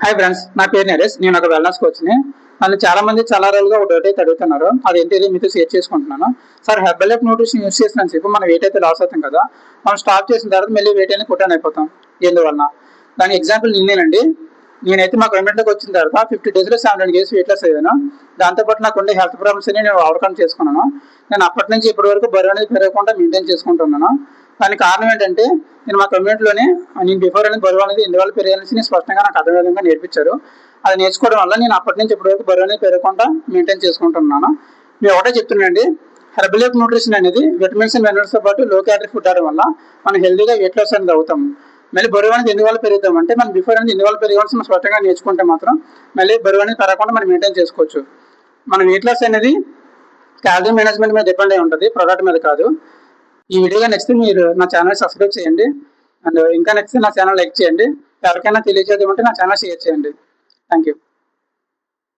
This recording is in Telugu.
హాయ్ ఫ్రెండ్స్, నా పేరు నరేష్. నేను ఒక వెల్నెస్ కోచ్ని. నన్ను చాలా మంది చాలా రోజులుగా ఒక డౌట్ అయితే అడుగుతున్నారు. అదేంటి మీతో షేర్ చేసుకుంటున్నాను. సార్, హెర్బలైఫ్ న్యూట్రిషన్ యూస్ చేసినాను చెప్పి మనం వెయిట్ అయితే లాస్ అవుతాం కదా. మనం స్టాప్ చేసిన తర్వాత మళ్ళీ వెయిట్ అనేది కుట్టాన్ అయిపోతాం. ఎందువల్ల? దాని ఎగ్జాంపుల్ నిన్నేనండి. నేనైతే మా గవర్నమెంట్లోకి వచ్చిన తర్వాత 50 days లో 70 kgs వెయిట్ లాస్ అయ్యాను. దాంతోపాటు నాకు ఉండే హెల్త్ ప్రాబ్లమ్స్ అని నేను ఓవర్కమ్ చేసుకున్నాను. నేను అప్పటి నుంచి ఇప్పటి వరకు బరువు అనేది పెరగకుండా మెయింటైన్ చేసుకుంటున్నాను. దానికి కారణం ఏంటంటే, నేను మా కమ్యూనిటీలోనే నేను బిఫోర్ అనేది బరువు అనేది ఎందువల్ల పెరగాలనేసి నేను స్పష్టంగా నాకు అర్థం విధంగా నేర్పించారు. అది నేర్చుకోవడం వల్ల నేను అప్పటి నుంచి ఇప్పటి వరకు బరువు అనేది పెరగకుండా మెయింటైన్ చేసుకుంటున్నాను. మేము ఒకటే చెప్తున్నాండి, హెర్బలైఫ్ న్యూట్రిషన్ అనేది విటమిన్స్ అండ్ మినరల్స్తో పాటు లో క్యాలరీ ఫుడ్ అవడం వల్ల మనం హెల్తీగా వెయిట్ లాస్ అనేది అవుతాము. మళ్ళీ బరువు అనేది ఎందువల్ల పెరుగుతామంటే, మనం బిఫోర్ అనేది ఎందువల్ల పెరగాల్సి మనం స్పష్టంగా నేర్చుకుంటే మాత్రం మళ్ళీ బరువు అనేది పెరగకుండా మనం మెయింటైన్ చేసుకోవచ్చు. మన వెయిట్ లాస్ అనేది క్యాలరీ మేనేజ్మెంట్ మీద డిపెండ్ అయి ఉంటుంది, ప్రోడక్ట్ మీద కాదు. ఈ వీడియోగా నచ్చితే మీరు నా ఛానల్ సబ్స్క్రైబ్ చేయండి. అండ్ ఇంకా నచ్చితే నా ఛానల్ లైక్ చేయండి. ఎవరికైనా తెలియజేయమంటే నా ఛానల్ షేర్ చేయండి. Thank you.